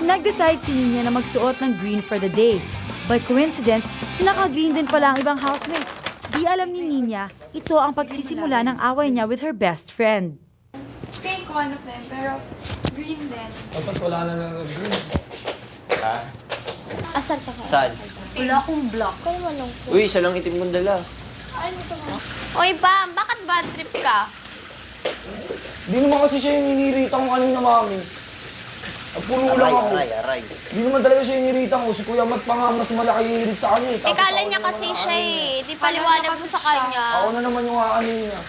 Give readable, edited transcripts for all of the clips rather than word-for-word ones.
Nag-decide si Nina na magsuot ng green for the day. By coincidence, naka-green din pala ang ibang housemates. Di alam ni Nina, ito ang pagsisimula ng away niya with her best friend. Pink one of them, pero green din. Dapat wala na green. Ha? Asal ka kayo? Saan? Wala akong block. Kaya walang po. Uy, isa lang itim kong dala. Ano ito mo? Oy, Bam, bakit bad trip ka? Di naman kasi siya yung inirita ko kanina, mami. Puno lang ako. Aray. Di naman talaga siya yung inirita ko. Si Kuya Mat pa nga mas malaki yung inirit sa kanya. Tapos Ikala ako niya naman kasi ang siya ano. eh. Di paliwanag mo sa kanya. Ako na naman yung aanin niya.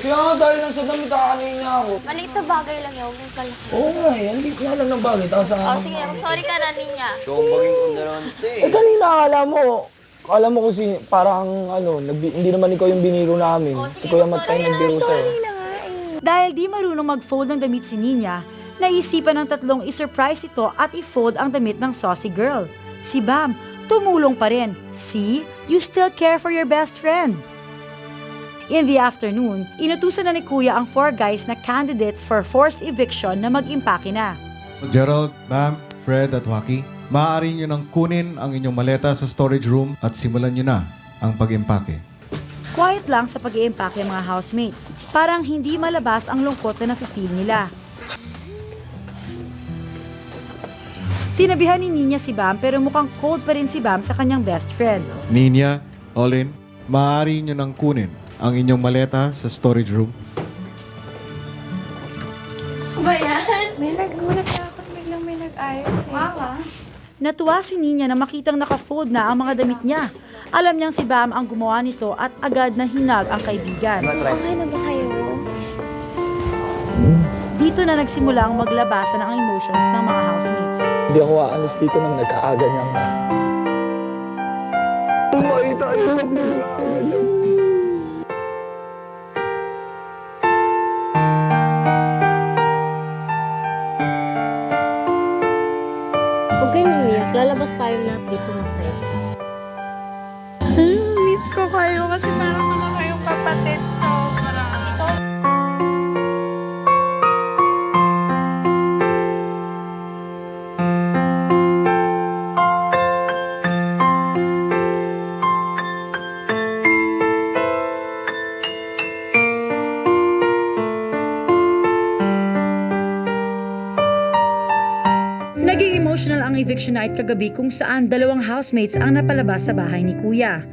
Kaya nga dahil lang sa damit, aanin niya ako. Maliit na bagay lang yun. Huwag mong palaki. Oo nga eh, hindi ko alam ng bagay. Tapos Oh, sige, sorry ka na niya. Kumbagin kong dalawante. kanina akala mo kung parang hindi naman ikaw yung biniro namin. Si Kuya Mat pa yung nagbiro sa'yo. Dahil di marunong mag-fold ng damit si Nina, naisipan ng tatlong i-surprise ito at i-fold ang damit ng saucy girl. Si Bam, tumulong pa rin. See, you still care for your best friend. In the afternoon, inutusan na ni Kuya ang 4 guys na candidates for forced eviction na mag-impake na. Gerald, Bam, Fred at Waki, maaari nyo nang kunin ang inyong maleta sa storage room at simulan nyo na ang pag-impake. Quiet lang sa pag-iimpake ang mga housemates. Parang hindi malabas ang lungkot na nafe-feel nila. Tinabihan ni Nina si Bam pero mukhang cold pa rin si Bam sa kanyang best friend. Nina, Olin, maaari nyo nang kunin ang inyong maleta sa storage room. Ba yan? May nagulat na ako biglang may nag-ayos eh. Mama? Natuwa si Nina na makitang naka-fold na ang mga damit niya. Alam niyang si Bam ang gumawa nito at agad na hinag ang kaibigan. Okay na ba kayo? Dito na nagsimula ang maglabasan ng emotions ng mga housemates. Hindi ako aalis dito nang nagkaaganyan ka. Makita niyo lang nagkaaganyan. Huwag kayong umiyak. Lalabas tayo lahat dito masaya. Miss ko kayo kasi parang mga kayong kapatid. Sobra. Naging emotional ang eviction night kagabi kung saan 2 housemates ang napalabas sa bahay ni Kuya.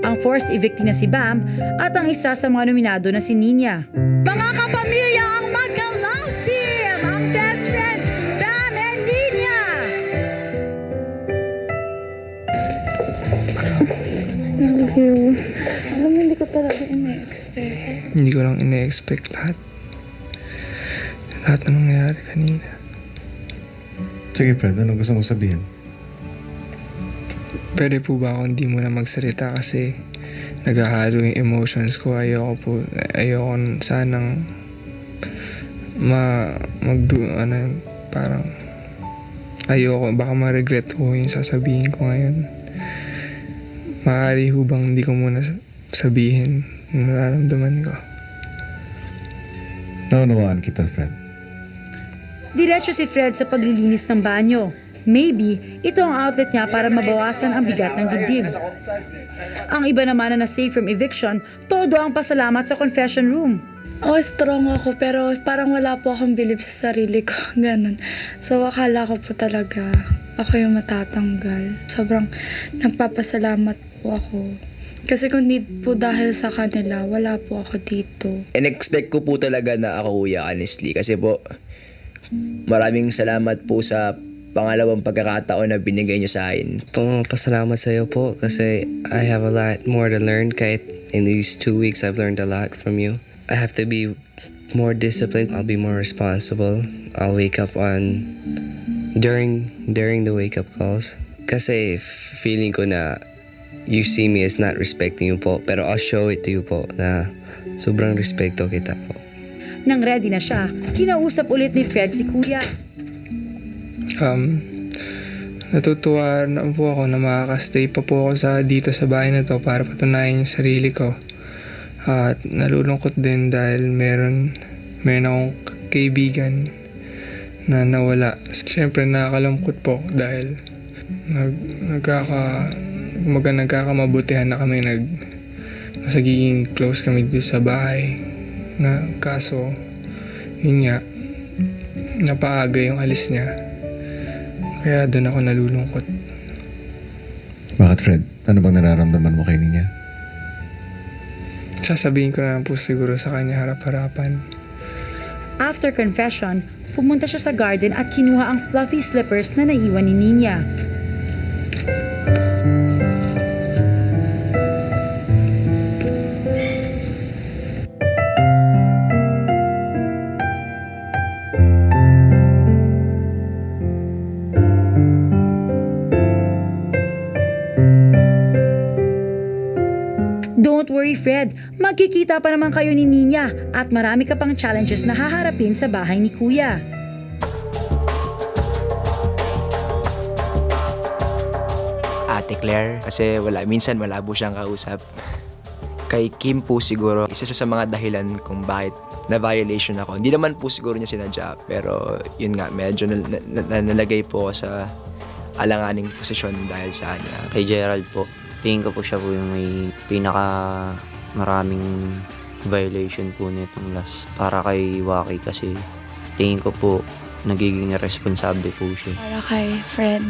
Ang forced evictee na si Bam at ang isa sa mga nominado na si Nina. Mga kapamilya, ang magka-love team! Ang best friends, Bam and Nina! Thank you. Alam mo, hindi ko talaga ina-expect. Hindi ko lang ina-expect lahat. Lahat na nangyayari kanina. Sige Fred, ano gusto mong sabihin? Pwede po ba ako hindi mo na magsalita kasi naghahalo yung emotions ko. Ayoko sanang parang ayoko, baka ma-regret ko yung sasabihin ko ngayon. Maaari ho bang hindi ko muna sabihin yung nararamdaman ko? Naunawaan kita, Fred. Diretso si Fred sa paglilinis ng banyo. Maybe, ito ang outlet niya para mabawasan ang bigat ng dibdib. Ang iba naman na safe from eviction, todo ang pasalamat sa confession room. Oh, strong ako pero parang wala po akong bilib sa sarili ko. Ganon. So, akala ko po talaga ako yung matatanggal. Sobrang nagpapasalamat po ako. Kasi kung di po dahil sa kanila, wala po ako dito. In-expect ko po talaga na ako, Kuya, honestly. Kasi po, maraming salamat po sa pangalawang pagkakataon na binigay nyo sa akin. Pasalamat sa iyo po kasi I have a lot more to learn kahit in these 2 weeks I've learned a lot from you. I have to be more disciplined. I'll be more responsible. I'll wake up on during the wake up calls kasi feeling ko na you see me as not respecting you po pero I'll show it to you po na sobrang respeto kita po. Nang ready na siya, kinausap ulit ni Fred si Kuya. Natutuwa na po ako na makakastay pa po ako dito sa bahay na to para patunayan yung sarili ko. At nalulungkot din dahil meron akong kaibigan na nawala. Siyempre nakakalungkot po dahil nagkakamabutihan na kami, sagiging close kami dito sa bahay. Kaso, yun nga, napaaga yung alis niya. Kaya doon ako nalulungkot. Bakit, Fred? Ano bang nararamdaman mo kay Ninya? Sasabihin ko na lang po siguro sa kanya harap-harapan. After confession, pumunta siya sa garden at kinuha ang fluffy slippers na naiwan ni Ninya. Don't worry, Fred. Magkikita pa naman kayo ni Ninya at marami ka pang challenges na haharapin sa bahay ni Kuya. Ate Claire, kasi minsan malabo siyang kausap. Kay Kim po siguro, isa siya sa mga dahilan kung bakit na-violation ako. Hindi naman po siguro niya sinadya, pero yun nga, medyo nalagay po ako sa alanganing posisyon dahil sa kanya. Kay Gerald po, tingin ko po siya po yung may pinaka maraming violation po nitong last. Para kay Waki kasi tingin ko po nagiging responsable po siya. Para kay Fred.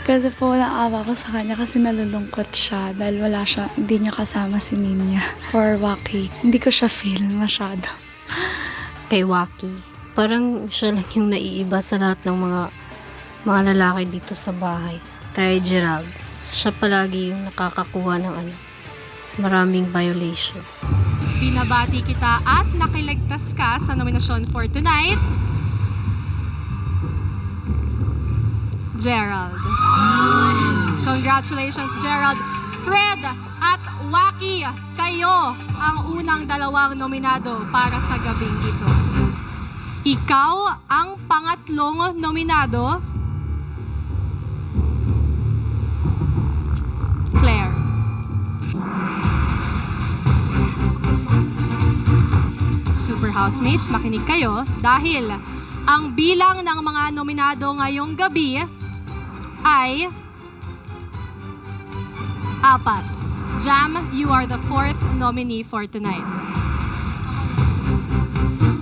Kasi po naawa ko sa kanya kasi nalulungkot siya dahil hindi niya kasama si Ninya. For Waki, hindi ko siya feel masyado. Kay Waki, parang siya lang yung naiiba sa lahat ng mga lalaki dito sa bahay. Kay Gerald, siya palagi yung nakakakuha ng maraming violations. Binabati kita at nakiligtas ka sa nominasyon for tonight, Gerald. Congratulations, Gerald. Fred at Waki, kayo ang unang dalawang nominado para sa gabing ito. Ikaw ang pangatlong nominado, Claire. Super housemates, makinig kayo dahil ang bilang ng mga nominado ngayong gabi ay 4. Jam, you are the 4th nominee for tonight.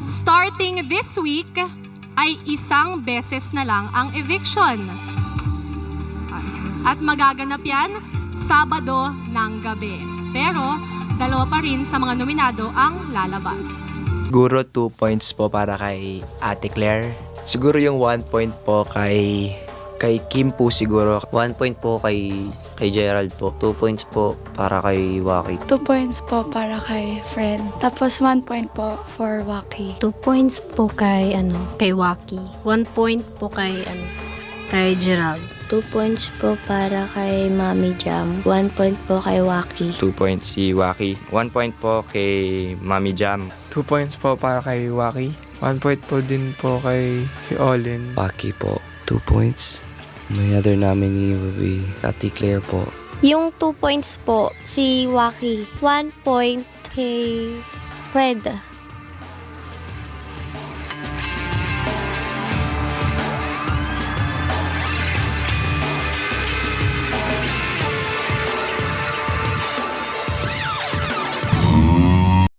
Starting this week ay isang beses na lang ang eviction. At magaganap yan Sabado ng gabi. Pero 2 pa rin sa mga nominado ang lalabas. Siguro 2 points po para kay Ate Claire. Siguro yung 1 point po kay Kim po siguro. 1 point po kay Gerald po. 2 points po para kay Waki. 2 points po para kay Fred. Tapos 1 point po for Waki. 2 points po kay Waki. 1 point po kay Gerald. 2 points po para kay Mami Jam. 1 point po kay Waki. 2 points si Waki. 1 point po kay Mami Jam. 2 points po para kay Waki. 1 point po din po kay Olin. Waki po, 2 points. My other nominee will be Ate Claire po. Yung 2 points po, si Waki. 1 point kay Fred.